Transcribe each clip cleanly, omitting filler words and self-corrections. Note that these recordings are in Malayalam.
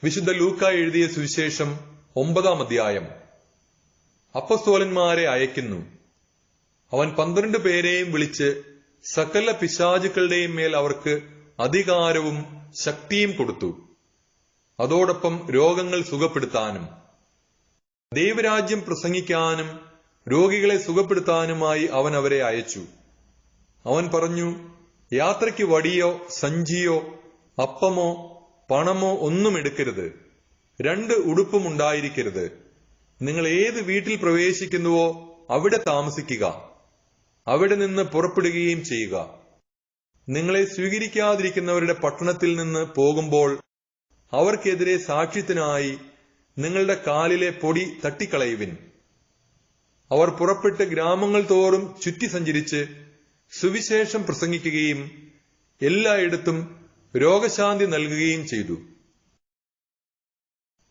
വിശുദ്ധ ലൂക്ക എഴുതിയ സുവിശേഷം 9-ാം അധ്യായം. അപ്പസ്തോലന്മാരെ അയക്കുന്നു. അവൻ 12 പേരെയും വിളിച്ച് സകല പിശാചുക്കളുടെയും മേൽ അവർക്ക് അധികാരവും ശക്തിയും കൊടുത്തു. അതോടൊപ്പം രോഗങ്ങൾ സുഖപ്പെടുത്താനും ദൈവരാജ്യം പ്രസംഗിക്കാനും രോഗികളെ സുഖപ്പെടുത്താനുമായി അവൻ അവരെ അയച്ചു. അവൻ പറഞ്ഞു, യാത്രയ്ക്ക് വടിയോ സഞ്ചിയോ അപ്പമോ പണമോ ഒന്നും എടുക്കരുത്. 2 ഉടുപ്പും ഉണ്ടായിരിക്കരുത്. നിങ്ങൾ ഏത് വീട്ടിൽ പ്രവേശിക്കുന്നുവോ അവിടെ താമസിക്കുക. അവിടെ നിന്ന് പുറപ്പെടുകയും ചെയ്യുക. നിങ്ങളെ സ്വീകരിക്കാതിരിക്കുന്നവരുടെ പട്ടണത്തിൽ നിന്ന് പോകുമ്പോൾ അവർക്കെതിരെ സാക്ഷ്യത്തിനായി നിങ്ങളുടെ കാലിലെ പൊടി തട്ടിക്കളയുവിൻ. അവർ പുറപ്പെട്ട് ഗ്രാമങ്ങൾ തോറും ചുറ്റി സഞ്ചരിച്ച് സുവിശേഷം പ്രസംഗിക്കുകയും എല്ലായിടത്തും രോഗശാന്തി നൽകുകയും ചെയ്തു.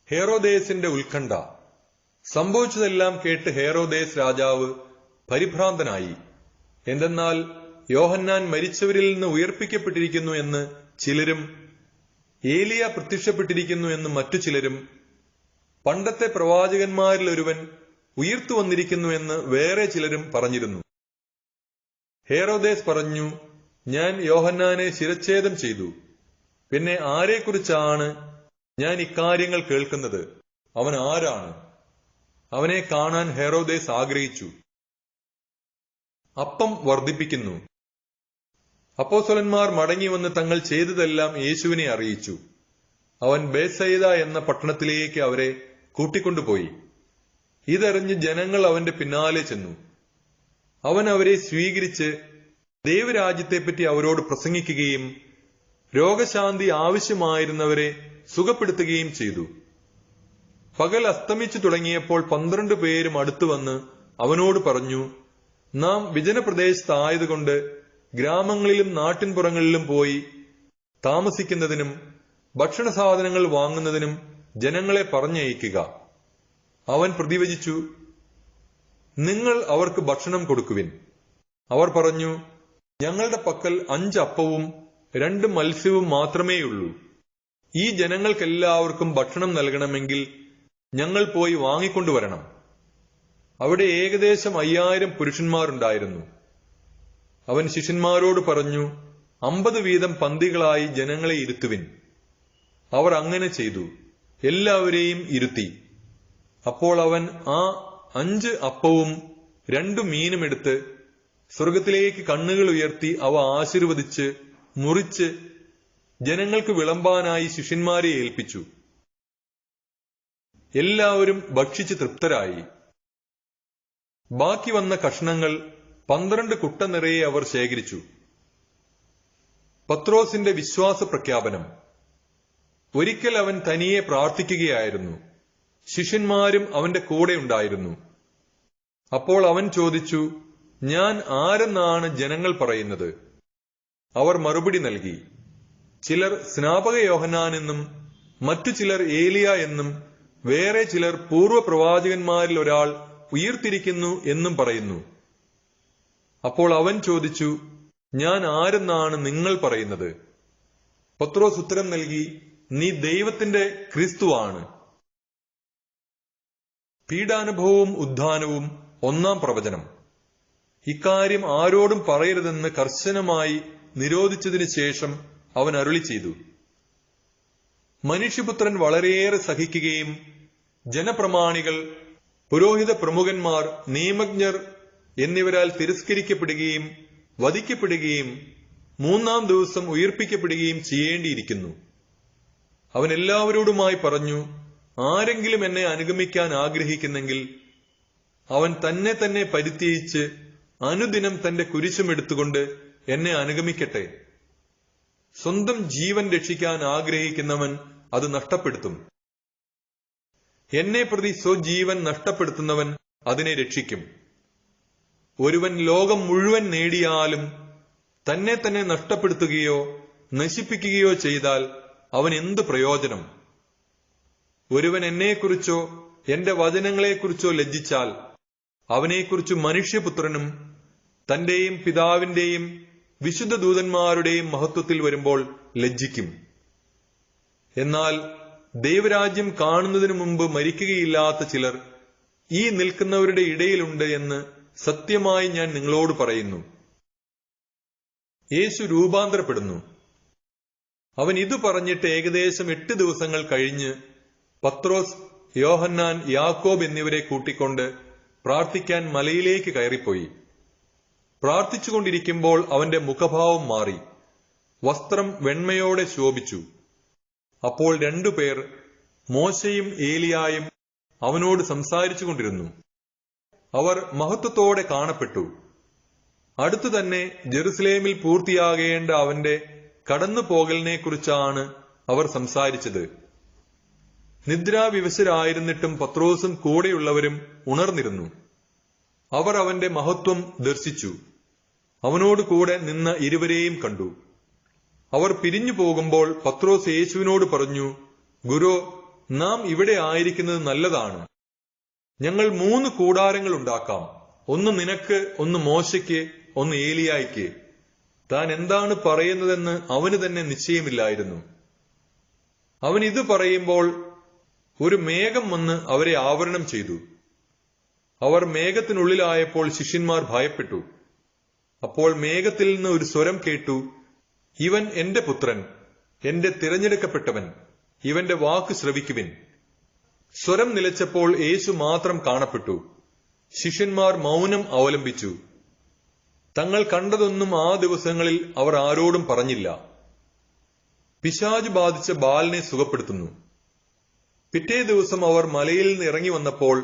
ഹെറോദേസിന്റെ ഉത്കണ്ഠ. സംഭവിച്ചതെല്ലാം കേട്ട് ഹെറോദേസ് രാജാവ് പരിഭ്രാന്തനായി. എന്തെന്നാൽ യോഹന്നാൻ മരിച്ചവരിൽ നിന്ന് ഉയർപ്പിക്കപ്പെട്ടിരിക്കുന്നു എന്ന് ചിലരും, ഏലിയ പ്രത്യക്ഷപ്പെട്ടിരിക്കുന്നു എന്ന് മറ്റു ചിലരും, പണ്ടത്തെ പ്രവാചകന്മാരിൽ ഒരുവൻ ഉയർത്തു വന്നിരിക്കുന്നു എന്ന് വേറെ ചിലരും പറഞ്ഞിരുന്നു. ഹെറോദേസ് പറഞ്ഞു, ഞാൻ യോഹന്നാനെ ശിരച്ഛേദം ചെയ്തു. പിന്നെ ആരെക്കുറിച്ചാണ് ഞാൻ ഇക്കാര്യങ്ങൾ കേൾക്കുന്നത്? അവൻ ആരാണ്? അവനെ കാണാൻ ഹെറോദേസ് ആഗ്രഹിച്ചു. അപ്പം വർദ്ധിപ്പിക്കുന്നു. അപ്പോസ്തലന്മാർ മടങ്ങി വന്ന് തങ്ങൾ ചെയ്തതെല്ലാം യേശുവിനെ അറിയിച്ചു. അവൻ ബേത്സയിദ എന്ന പട്ടണത്തിലേക്ക് അവരെ കൂട്ടിക്കൊണ്ടുപോയി. ഇതറിഞ്ഞ് ജനങ്ങൾ അവന്റെ പിന്നാലെ ചെന്നു. അവൻ അവരെ സ്വീകരിച്ച് ദൈവരാജ്യത്തെപ്പറ്റി അവരോട് പ്രസംഗിക്കുകയും രോഗശാന്തി ആവശ്യമായിരുന്നവരെ സുഖപ്പെടുത്തുകയും ചെയ്തു. പകൽ അസ്തമിച്ചു തുടങ്ങിയപ്പോൾ 12 പേരും അടുത്തുവന്ന് അവനോട് പറഞ്ഞു, നാം വിജനപ്രദേശത്തായതുകൊണ്ട് ഗ്രാമങ്ങളിലും നാട്ടിൻപുറങ്ങളിലും പോയി താമസിക്കുന്നതിനും ഭക്ഷണ സാധനങ്ങൾ വാങ്ങുന്നതിനും ജനങ്ങളെ പറഞ്ഞയക്കുക. അവൻ പ്രതിവചിച്ചു, നിങ്ങൾ അവർക്ക് ഭക്ഷണം കൊടുക്കുവിൻ. അവർ പറഞ്ഞു, ഞങ്ങളുടെ പക്കൽ 5 അപ്പവും 2 മത്സ്യവും മാത്രമേയുള്ളൂ. ഈ ജനങ്ങൾക്കെല്ലാവർക്കും ഭക്ഷണം നൽകണമെങ്കിൽ ഞങ്ങൾ പോയി വാങ്ങിക്കൊണ്ടുവരണം. അവിടെ ഏകദേശം 5000 പുരുഷന്മാരുണ്ടായിരുന്നു. അവൻ ശിഷ്യന്മാരോട് പറഞ്ഞു, 50 വീതം പന്തികളായി ജനങ്ങളെ ഇരുത്തുവിൻ. അവർ അങ്ങനെ ചെയ്തു. എല്ലാവരെയും ഇരുത്തി. അപ്പോൾ അവൻ ആ 5 അപ്പവും 2 മീനും എടുത്ത് സ്വർഗത്തിലേക്ക് കണ്ണുകൾ ഉയർത്തി അവ ആശീർവദിച്ച് മുറിച്ച് ജനങ്ങൾക്ക് വിളമ്പാനായി ശിഷ്യന്മാരെ ഏൽപ്പിച്ചു. എല്ലാവരും ഭക്ഷിച്ച് തൃപ്തരായി. ബാക്കി വന്ന കഷ്ണങ്ങൾ 12 കുട്ട നിറയെ അവർ ശേഖരിച്ചു. പത്രോസിന്റെ വിശ്വാസ പ്രഖ്യാപനം. ഒരിക്കൽ അവൻ തനിയെ പ്രാർത്ഥിക്കുകയായിരുന്നു. ശിഷ്യന്മാരും അവന്റെ കൂടെ ഉണ്ടായിരുന്നു. അപ്പോൾ അവൻ ചോദിച്ചു, ഞാൻ ആരെന്നാണ് ജനങ്ങൾ പറയുന്നത്? അവർ മറുപടി നൽകി, ചിലർ സ്നാപക യോഹന്നാൻ എന്നും മറ്റു ചിലർ ഏലിയ എന്നും വേറെ ചിലർ പൂർവ്വ പ്രവാചകന്മാരിൽ ഒരാൾ ഉയർത്തിരിക്കുന്നു എന്നും പറയുന്നു. അപ്പോൾ അവൻ ചോദിച്ചു, ഞാൻ ആരെന്നാണ് നിങ്ങൾ പറയുന്നത്? പത്രോസ് ഉത്തരം നൽകി, നീ ദൈവത്തിന്റെ ക്രിസ്തുവാണ്. പീഡാനുഭവവും ഉദ്ധാനവും 1-ാം പ്രവചനം. ഇക്കാര്യം ആരോടും പറയരുതെന്ന് കർശനമായി നിരോധിച്ചതിനു ശേഷം അവൻ അരുളി ചെയ്തു, മനുഷ്യപുത്രൻ വളരെയേറെ സഹിക്കുകയും ജനപ്രമാണികൾ, പുരോഹിത പ്രമുഖന്മാർ, നിയമജ്ഞർ എന്നിവരാൽ തിരസ്കരിക്കപ്പെടുകയും വധിക്കപ്പെടുകയും 3-ാം ദിവസം ഉയർപ്പിക്കപ്പെടുകയും ചെയ്യേണ്ടിയിരിക്കുന്നു. അവൻ എല്ലാവരോടുമായി പറഞ്ഞു, ആരെങ്കിലും എന്നെ അനുഗമിക്കാൻ ആഗ്രഹിക്കുന്നെങ്കിൽ അവൻ തന്നെ തന്നെ പരിത്യജിച്ച് അനുദിനം തന്റെ കുരിശും എടുത്തുകൊണ്ട് എന്നെ അനുഗമിക്കട്ടെ. സ്വന്തം ജീവൻ രക്ഷിക്കാൻ ആഗ്രഹിക്കുന്നവൻ അത് നഷ്ടപ്പെടുത്തും. എന്നെ പ്രതി സ്വജീവൻ നഷ്ടപ്പെടുത്തുന്നവൻ അതിനെ രക്ഷിക്കും. ഒരുവൻ ലോകം മുഴുവൻ നേടിയാലും തന്നെ തന്നെ നഷ്ടപ്പെടുത്തുകയോ നശിപ്പിക്കുകയോ ചെയ്താൽ അവൻ എന്ത് പ്രയോജനം? ഒരുവൻ എന്നെക്കുറിച്ചോ എന്റെ വചനങ്ങളെക്കുറിച്ചോ ലജ്ജിച്ചാൽ അവനെക്കുറിച്ച് മനുഷ്യപുത്രനും തന്റെയും പിതാവിന്റെയും വിശുദ്ധ ദൂതന്മാരുടെയും മഹത്വത്തിൽ വരുമ്പോൾ ലജ്ജിക്കും. എന്നാൽ ദൈവരാജ്യം കാണുന്നതിനു മുമ്പ് മരിക്കുകയില്ലാത്ത ചിലർ ഈ നിൽക്കുന്നവരുടെ ഇടയിലുണ്ട് എന്ന് സത്യമായി ഞാൻ നിങ്ങളോട് പറയുന്നു. യേശു രൂപാന്തരപ്പെടുന്നു. അവൻ ഇതു പറഞ്ഞിട്ട് ഏകദേശം 8 ദിവസങ്ങൾ കഴിഞ്ഞ് പത്രോസ്, യോഹന്നാൻ, യാക്കോബ് എന്നിവരെ കൂട്ടിക്കൊണ്ട് പ്രാർത്ഥിക്കാൻ മലയിലേക്ക് കയറിപ്പോയി. പ്രാർത്ഥിച്ചുകൊണ്ടിരിക്കുമ്പോൾ അവന്റെ മുഖഭാവം മാറി, വസ്ത്രം വെണ്മയോടെ ശോഭിച്ചു. അപ്പോൾ 2 പേർ, മോശയും ഏലിയായും, അവനോട് സംസാരിച്ചു കൊണ്ടിരുന്നു. അവർ മഹത്വത്തോടെ കാണപ്പെട്ടു. അടുത്തു തന്നെ ജെറുസലേമിൽ പൂർത്തിയാകേണ്ട അവന്റെ കടന്നുപോകലിനെക്കുറിച്ചാണ് അവർ സംസാരിച്ചത്. നിദ്രാവിവശരായിരുന്നിട്ടും പത്രോസും കൂടെയുള്ളവരും ഉണർന്നിരുന്നു. അവർ അവന്റെ മഹത്വം ദർശിച്ചു. അവനോട് കൂടെ നിന്ന ഇരുവരെയും കണ്ടു. അവർ പിരിഞ്ഞു പോകുമ്പോൾ പത്രോസ് യേശുവിനോട് പറഞ്ഞു, ഗുരോ, നാം ഇവിടെ ആയിരിക്കുന്നത് നല്ലതാണ്. ഞങ്ങൾ 3 കൂടാരങ്ങൾ ഉണ്ടാക്കാം. ഒന്ന് നിനക്ക്, ഒന്ന് മോശയ്ക്ക്, ഒന്ന് ഏലിയായ്ക്ക്. താൻ എന്താണ് പറയുന്നതെന്ന് അവന് തന്നെ നിശ്ചയമില്ലായിരുന്നു. അവൻ ഇത് പറയുമ്പോൾ ഒരു മേഘം വന്ന് അവരെ ആവരണം ചെയ്തു. അവർ മേഘത്തിനുള്ളിലായപ്പോൾ ശിഷ്യന്മാർ ഭയപ്പെട്ടു. അപ്പോൾ മേഘത്തിൽ നിന്ന് ഒരു സ്വരം കേട്ടു, ഇവൻ എന്റെ പുത്രൻ, എന്റെ തിരഞ്ഞെടുക്കപ്പെട്ടവൻ, ഇവന്റെ വാക്ക് ശ്രവിക്കുവിൻ. സ്വരം നിലച്ചപ്പോൾ യേശു മാത്രം കാണപ്പെട്ടു. ശിഷ്യന്മാർ മൗനം അവലംബിച്ചു. തങ്ങൾ കണ്ടതൊന്നും ആ ദിവസങ്ങളിൽ അവർ ആരോടും പറഞ്ഞില്ല. പിശാച് ബാധിച്ച ബാലനെ സുഖപ്പെടുത്തുന്നു. പിറ്റേ ദിവസം അവർ മലയിൽ നിന്ന് ഇറങ്ങി വന്നപ്പോൾ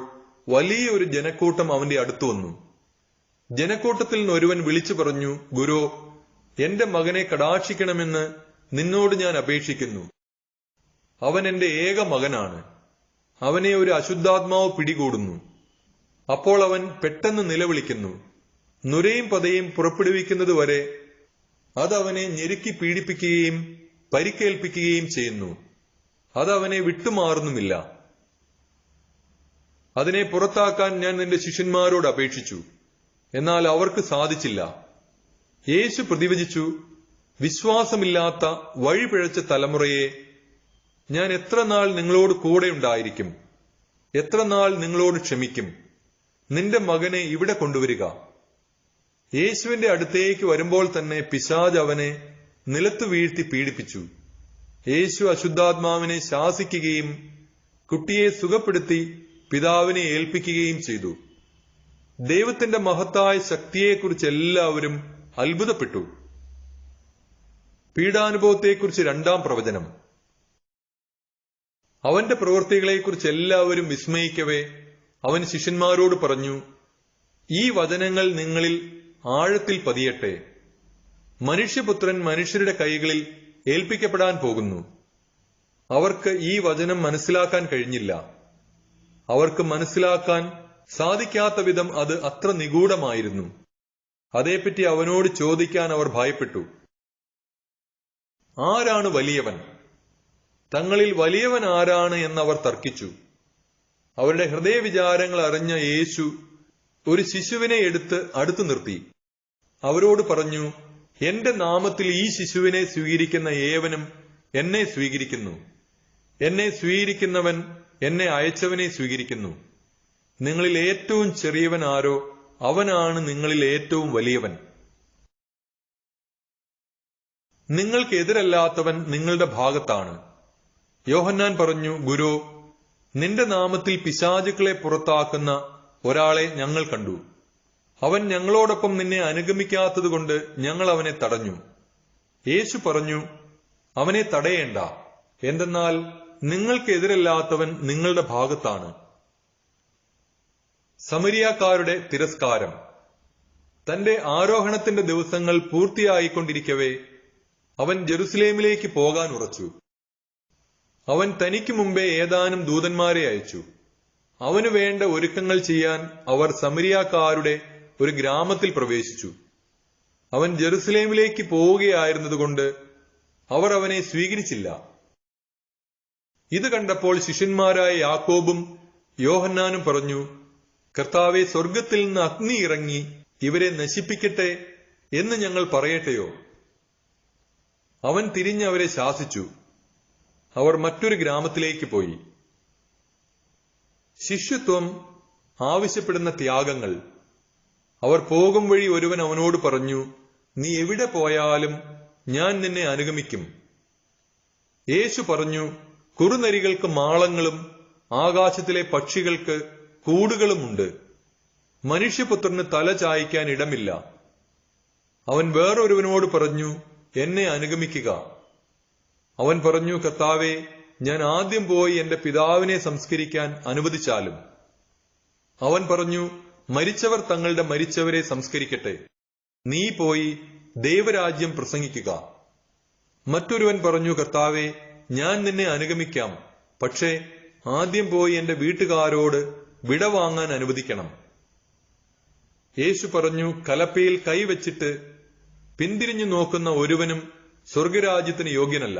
വലിയൊരു ജനക്കൂട്ടം അവന്റെ അടുത്തു വന്നു. ജനക്കൂട്ടത്തിൽ നിന്ന് ഒരുവൻ വിളിച്ചു പറഞ്ഞു, ഗുരോ, എന്റെ മകനെ കടാക്ഷിക്കണമെന്ന് നിന്നോട് ഞാൻ അപേക്ഷിക്കുന്നു. അവൻ എന്റെ ഏക മകനാണ്. അവനെ ഒരു അശുദ്ധാത്മാവ് പിടികൂടുന്നു. അപ്പോൾ അവൻ പെട്ടെന്ന് നിലവിളിക്കുന്നു. നുരയും പതയും പുറപ്പെടുവിക്കുന്നതുവരെ അതവനെ ഞെരുക്കി പീഡിപ്പിക്കുകയും പരിക്കേൽപ്പിക്കുകയും ചെയ്യുന്നു. അതവനെ വിട്ടുമാറുന്നുമില്ല. അതിനെ പുറത്താക്കാൻ ഞാൻ നിന്റെ ശിഷ്യന്മാരോട് അപേക്ഷിച്ചു, എന്നാൽ അവർക്ക് സാധിച്ചില്ല. യേശു പ്രതിവചിച്ചു, വിശ്വാസമില്ലാത്ത വഴിപിഴച്ച തലമുറയെ, ഞാൻ എത്ര നാൾ നിങ്ങളോട് കൂടെ ഉണ്ടായിരിക്കും? എത്ര നാൾ നിങ്ങളോട് ക്ഷമിക്കും? നിന്റെ മകനെ ഇവിടെ കൊണ്ടുവരിക. യേശുവിന്റെ അടുത്തേക്ക് വരുമ്പോൾ തന്നെ പിശാച് അവനെ നിലത്തു വീഴ്ത്തി പീഡിപ്പിച്ചു. യേശു അശുദ്ധാത്മാവിനെ ശാസിക്കുകയും കുട്ടിയെ സുഖപ്പെടുത്തി പിതാവിനെ ഏൽപ്പിക്കുകയും ചെയ്തു. ദൈവത്തിന്റെ മഹത്തായ ശക്തിയെക്കുറിച്ച് എല്ലാവരും അത്ഭുതപ്പെട്ടു. പീഡാനുഭവത്തെക്കുറിച്ച് 2-ാം പ്രവചനം. അവന്റെ പ്രവൃത്തികളെക്കുറിച്ച് എല്ലാവരും വിസ്മയിക്കവേ അവൻ ശിഷ്യന്മാരോട് പറഞ്ഞു, ഈ വചനങ്ങൾ നിങ്ങളിൽ ആഴത്തിൽ പതിയട്ടെ. മനുഷ്യപുത്രൻ മനുഷ്യരുടെ കൈകളിൽ ഏൽപ്പിക്കപ്പെടാൻ പോകുന്നു. അവർക്ക് ഈ വചനം മനസ്സിലാക്കാൻ കഴിഞ്ഞില്ല. അവർക്ക് മനസ്സിലാക്കാൻ സാധിക്കാത്ത വിധം അത് അത്ര നിഗൂഢമായിരുന്നു. അതേപ്പറ്റി അവനോട് ചോദിക്കാൻ അവർ ഭയപ്പെട്ടു. ആരാണ് വലിയവൻ? തങ്ങളിൽ വലിയവൻ ആരാണ് എന്നവർ തർക്കിച്ചു. അവരുടെ ഹൃദയവിചാരങ്ങൾ അറിഞ്ഞ യേശു ഒരു ശിശുവിനെ എടുത്ത് അടുത്തു നിർത്തി. അവരോട് പറഞ്ഞു, എന്റെ നാമത്തിൽ ഈ ശിശുവിനെ സ്വീകരിക്കുന്ന ഏവനും എന്നെ സ്വീകരിക്കുന്നു. എന്നെ സ്വീകരിക്കുന്നവൻ എന്നെ അയച്ചവനെ സ്വീകരിക്കുന്നു. നിങ്ങളിൽ ഏറ്റവും ചെറിയവൻ ആരോ അവനാണ് നിങ്ങളിൽ ഏറ്റവും വലിയവൻ. നിങ്ങൾക്കെതിരല്ലാത്തവൻ നിങ്ങളുടെ ഭാഗത്താണ്. യോഹന്നാൻ പറഞ്ഞു, ഗുരു, നിന്റെ നാമത്തിൽ പിശാചുക്കളെ പുറത്താക്കുന്ന ഒരാളെ ഞങ്ങൾ കണ്ടു. അവൻ ഞങ്ങളോടൊപ്പം നിന്നെ അനുഗമിക്കാത്തതുകൊണ്ട് ഞങ്ങൾ അവനെ തടഞ്ഞു. യേശു പറഞ്ഞു, അവനെ തടയേണ്ട. എന്തെന്നാൽ നിങ്ങൾക്കെതിരല്ലാത്തവൻ നിങ്ങളുടെ ഭാഗത്താണ്. സമരിയാക്കാരുടെ തിരസ്കാരം. തന്റെ ആരോഹണത്തിന്റെ ദിവസങ്ങൾ പൂർത്തിയായിക്കൊണ്ടിരിക്കവേ അവൻ ജെറുസലേമിലേക്ക് പോകാൻ ഉറച്ചു. അവൻ തനിക്ക് മുമ്പേ ഏതാനും ദൂതന്മാരെ അയച്ചു. അവനു വേണ്ട ഒരുക്കങ്ങൾ ചെയ്യാൻ അവർ സമരിയാക്കാരുടെ ഒരു ഗ്രാമത്തിൽ പ്രവേശിച്ചു. അവൻ ജെറുസലേമിലേക്ക് പോവുകയായിരുന്നതുകൊണ്ട് അവർ അവനെ സ്വീകരിച്ചില്ല. ഇത് കണ്ടപ്പോൾ ശിഷ്യന്മാരായ യാക്കോബും യോഹന്നാനും പറഞ്ഞു, കർത്താവേ, സ്വർഗത്തിൽ നിന്ന് അഗ്നി ഇറങ്ങി ഇവരെ നശിപ്പിക്കട്ടെ എന്ന് ഞങ്ങൾ പറയട്ടെയോ? അവൻ തിരിഞ്ഞ് അവരെ ശാസിച്ചു. അവർ മറ്റൊരു ഗ്രാമത്തിലേക്ക് പോയി. ശിഷ്യത്വം ആവശ്യപ്പെടുന്ന ത്യാഗങ്ങൾ. അവർ പോകും വഴി ഒരുവൻ അവനോട് പറഞ്ഞു, നീ എവിടെ പോയാലും ഞാൻ നിന്നെ അനുഗമിക്കും. യേശു പറഞ്ഞു, കുറുനരികൾക്ക് മാളങ്ങളും ആകാശത്തിലെ പക്ഷികൾക്ക് കൂടുകളുമുണ്ട്, മനുഷ്യപുത്രന് തല ചായ്ക്കാൻ ഇടമില്ല. അവൻ വേറൊരുവനോട് പറഞ്ഞു, എന്നെ അനുഗമിക്കുക. അവൻ പറഞ്ഞു, കർത്താവേ, ഞാൻ ആദ്യം പോയി എന്റെ പിതാവിനെ സംസ്കരിക്കാൻ അനുവദിച്ചാലും. അവൻ പറഞ്ഞു, മരിച്ചവർ തങ്ങളുടെ മരിച്ചവരെ സംസ്കരിക്കട്ടെ, നീ പോയി ദൈവരാജ്യം പ്രസംഗിക്കുക. മറ്റൊരുവൻ പറഞ്ഞു, കർത്താവേ, ഞാൻ നിന്നെ അനുഗമിക്കാം, പക്ഷേ ആദ്യം പോയി എന്റെ വീട്ടുകാരോട് വിട വാങ്ങാൻ അനുവദിക്കണം. യേശു പറഞ്ഞു, കലപ്പയിൽ കൈവച്ചിട്ട് പിന്തിരിഞ്ഞു നോക്കുന്ന ഒരുവനും സ്വർഗരാജ്യത്തിന് യോഗ്യനല്ല.